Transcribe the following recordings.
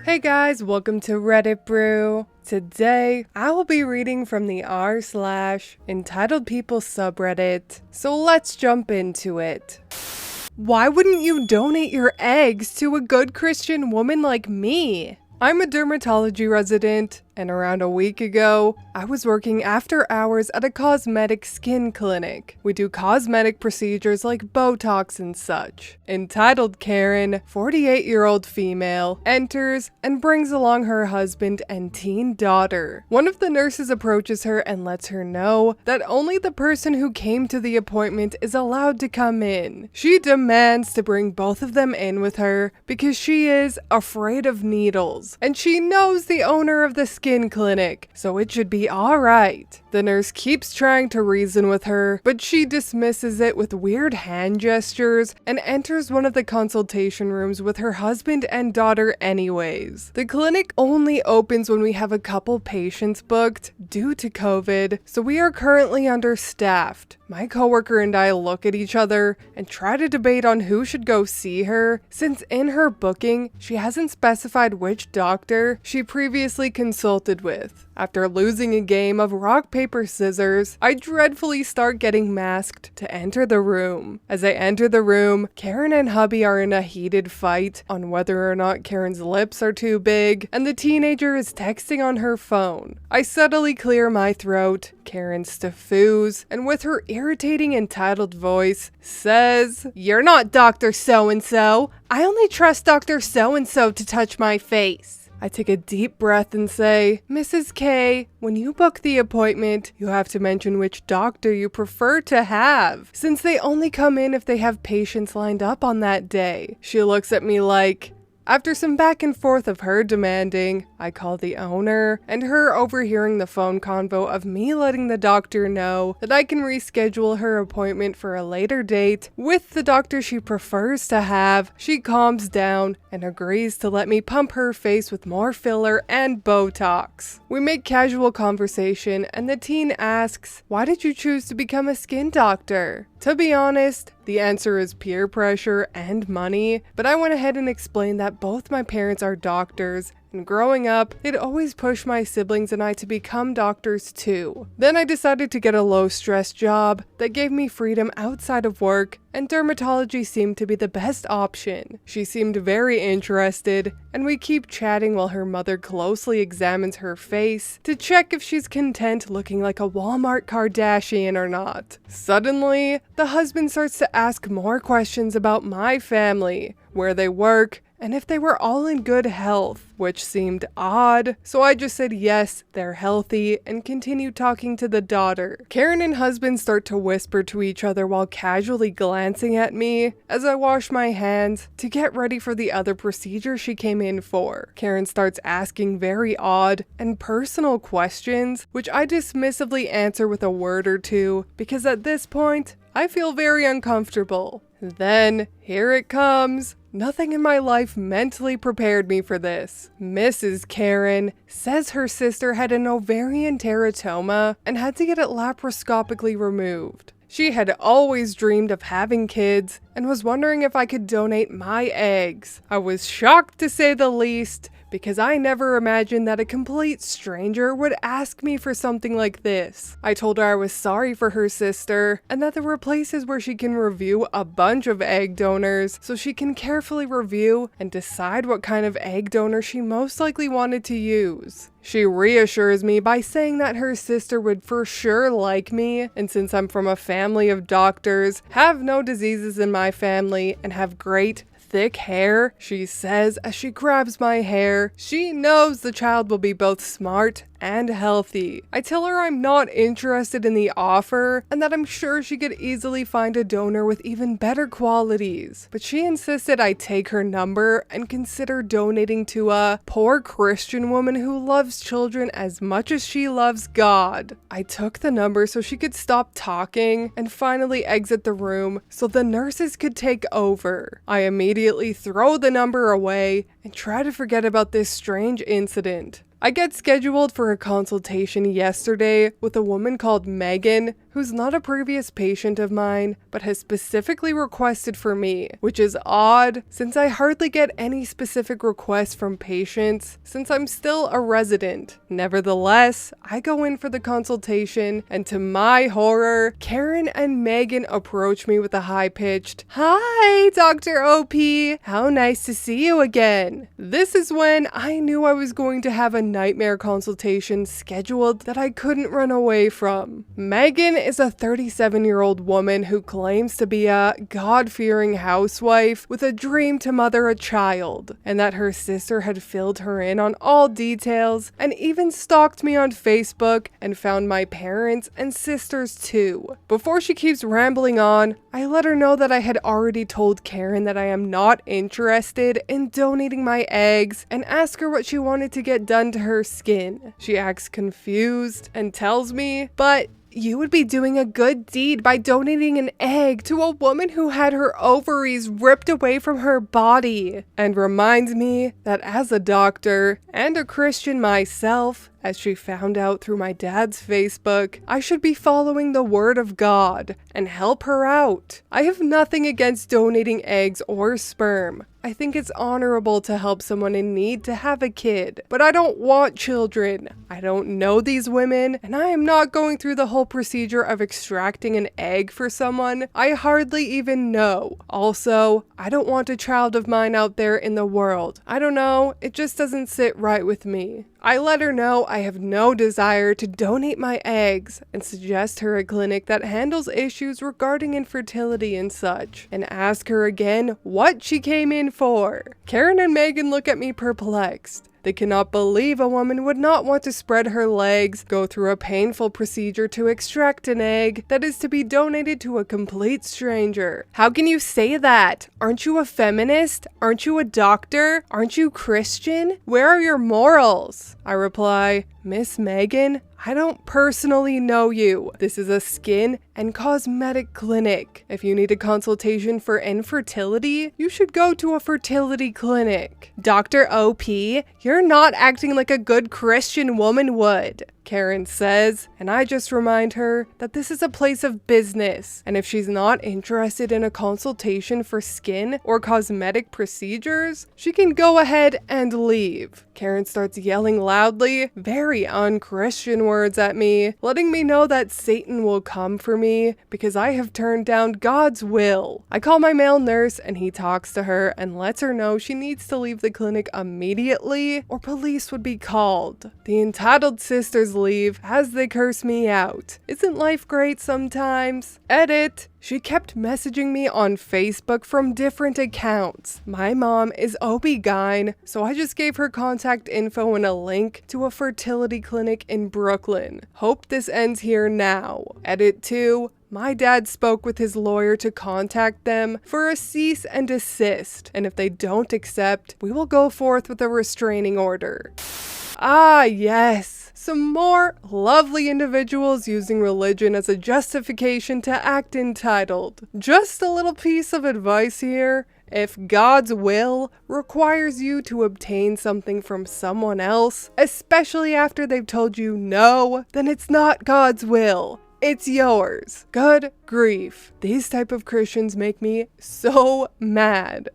Hey guys, welcome to Reddit Brew. Today, I will be reading from the r/entitledpeople subreddit, so let's jump into it. Why wouldn't you donate your eggs to a good Christian woman like me? I'm a dermatology resident, and around a week ago, I was working after hours at a cosmetic skin clinic. We do cosmetic procedures like Botox and such. Entitled Karen, 48-year-old female, enters and brings along her husband and teen daughter. One of the nurses approaches her and lets her know that only the person who came to the appointment is allowed to come in. She demands to bring both of them in with her because she is afraid of needles, and she knows the owner of the skin clinic, so it should be alright. The nurse keeps trying to reason with her, but she dismisses it with weird hand gestures and enters one of the consultation rooms with her husband and daughter anyways. The clinic only opens when we have a couple patients booked due to COVID, so we are currently understaffed. My coworker and I look at each other and try to debate on who should go see her, since in her booking, she hasn't specified which doctor she previously consulted with. After losing a game of rock, paper, scissors, I dreadfully start getting masked to enter the room. As I enter the room, Karen and hubby are in a heated fight on whether or not Karen's lips are too big, and the teenager is texting on her phone. I subtly clear my throat, Karen staffoos, and with her irritating entitled voice, says, "You're not Dr. So-and-so. I only trust Dr. So-and-so to touch my face." I take a deep breath and say, "Mrs. K, when you book the appointment, you have to mention which doctor you prefer to have, since they only come in if they have patients lined up on that day." She looks at me like, after some back and forth of her demanding, I call the owner, and her overhearing the phone convo of me letting the doctor know that I can reschedule her appointment for a later date with the doctor she prefers to have, she calms down and agrees to let me pump her face with more filler and Botox. We make casual conversation and the teen asks, "Why did you choose to become a skin doctor?" To be honest, the answer is peer pressure and money, but I went ahead and explained that both my parents are doctors, and growing up, they'd always push my siblings and I to become doctors too. Then I decided to get a low-stress job that gave me freedom outside of work, and dermatology seemed to be the best option. She seemed very interested, and we keep chatting while her mother closely examines her face to check if she's content looking like a Walmart Kardashian or not. Suddenly, the husband starts to ask more questions about my family, where they work, and if they were all in good health, which seemed odd, so I just said yes, they're healthy, and continued talking to the daughter. Karen and husband start to whisper to each other while casually glancing at me as I wash my hands to get ready for the other procedure she came in for. Karen starts asking very odd and personal questions, which I dismissively answer with a word or two, because at this point, I feel very uncomfortable. Then, here it comes. Nothing in my life mentally prepared me for this. Mrs. Karen says her sister had an ovarian teratoma and had to get it laparoscopically removed. She had always dreamed of having kids and was wondering if I could donate my eggs. I was shocked to say the least, because I never imagined that a complete stranger would ask me for something like this. I told her I was sorry for her sister, and that there were places where she can review a bunch of egg donors, so she can carefully review and decide what kind of egg donor she most likely wanted to use. She reassures me by saying that her sister would for sure like me, and since I'm from a family of doctors, have no diseases in my family, and have great thick hair, she says as she grabs my hair, she knows the child will be both smart and healthy. I tell her I'm not interested in the offer and that I'm sure she could easily find a donor with even better qualities, but she insisted I take her number and consider donating to a poor Christian woman who loves children as much as she loves God. I took the number so she could stop talking and finally exit the room so the nurses could take over. I immediately throw the number away and try to forget about this strange incident. I get scheduled for a consultation yesterday with a woman called Megan, who's not a previous patient of mine, but has specifically requested for me, which is odd since I hardly get any specific requests from patients since I'm still a resident. Nevertheless, I go in for the consultation, and to my horror, Karen and Megan approach me with a high-pitched, "Hi, Dr. OP, how nice to see you again." This is when I knew I was going to have a nightmare consultation scheduled that I couldn't run away from. Megan is a 37-year-old woman who claims to be a God-fearing housewife with a dream to mother a child, and that her sister had filled her in on all details and even stalked me on Facebook and found my parents and sisters too. Before she keeps rambling on, I let her know that I had already told Karen that I am not interested in donating my eggs and ask her what she wanted to get done to her skin. She acts confused and tells me, "But you would be doing a good deed by donating an egg to a woman who had her ovaries ripped away from her body," and reminds me that as a doctor and a Christian myself, as she found out through my dad's Facebook, I should be following the word of God and help her out. I have nothing against donating eggs or sperm. I think it's honorable to help someone in need to have a kid, but I don't want children. I don't know these women, and I am not going through the whole procedure of extracting an egg for someone I hardly even know. Also, I don't want a child of mine out there in the world. I don't know, it just doesn't sit right with me. I let her know I have no desire to donate my eggs and suggest her a clinic that handles issues regarding infertility and such, and ask her again what she came in for. Karen and Megan look at me perplexed. They cannot believe a woman would not want to spread her legs, go through a painful procedure to extract an egg that is to be donated to a complete stranger. How can you say that? Aren't you a feminist? Aren't you a doctor? Aren't you Christian? Where are your morals? I reply, "Miss Megan, I don't personally know you. This is a skin and cosmetic clinic. If you need a consultation for infertility, you should go to a fertility clinic. Dr. OP, you're not acting like a good Christian woman would," Karen says, and I just remind her that this is a place of business, and if she's not interested in a consultation for skin or cosmetic procedures, she can go ahead and leave. Karen starts yelling loudly, very un-Christian words at me, letting me know that Satan will come for me because I have turned down God's will. I call my male nurse and he talks to her and lets her know she needs to leave the clinic immediately or police would be called. The entitled sisters leave as they curse me out. Isn't life great sometimes? Edit. She kept messaging me on Facebook from different accounts. My mom is OB-GYN, so I just gave her contact info and a link to a fertility clinic in Brooklyn. Hope this ends here now. Edit 2. My dad spoke with his lawyer to contact them for a cease and desist, and if they don't accept, we will go forth with a restraining order. Ah, yes. Some more lovely individuals using religion as a justification to act entitled. Just a little piece of advice here. If God's will requires you to obtain something from someone else, especially after they've told you no, then it's not God's will. It's yours. Good grief. These type of Christians make me so mad.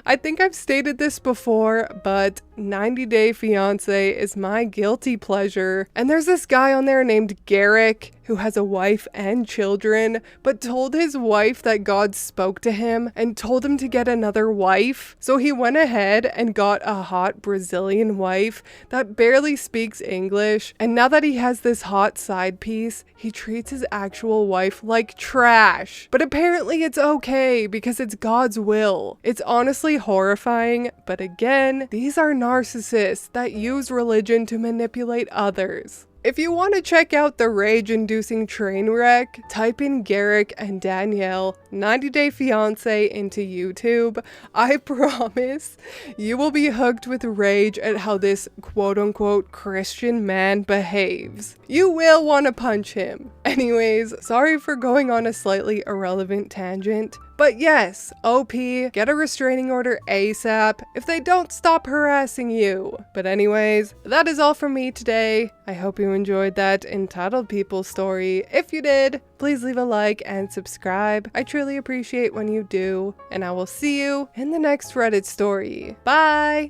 I think I've stated this before, but 90 Day Fiancé is my guilty pleasure. And there's this guy on there named Garrick who has a wife and children, but told his wife that God spoke to him and told him to get another wife. So he went ahead and got a hot Brazilian wife that barely speaks English. And now that he has this hot side piece, he treats his actual wife like trash. But apparently it's okay because it's God's will. It's honestly horrifying, but again, these are narcissists that use religion to manipulate others. If you want to check out the rage-inducing train wreck, type in Garrick and Danielle 90 Day Fiancé into YouTube. I promise you will be hooked with rage at how this quote-unquote Christian man behaves. You will want to punch him. Anyways, sorry for going on a slightly irrelevant tangent, But yes, OP, get a restraining order ASAP if they don't stop harassing you. But anyways, that is all from me today. I hope you enjoyed that entitled people story. If you did, please leave a like and subscribe. I truly appreciate when you do. And I will see you in the next Reddit story. Bye!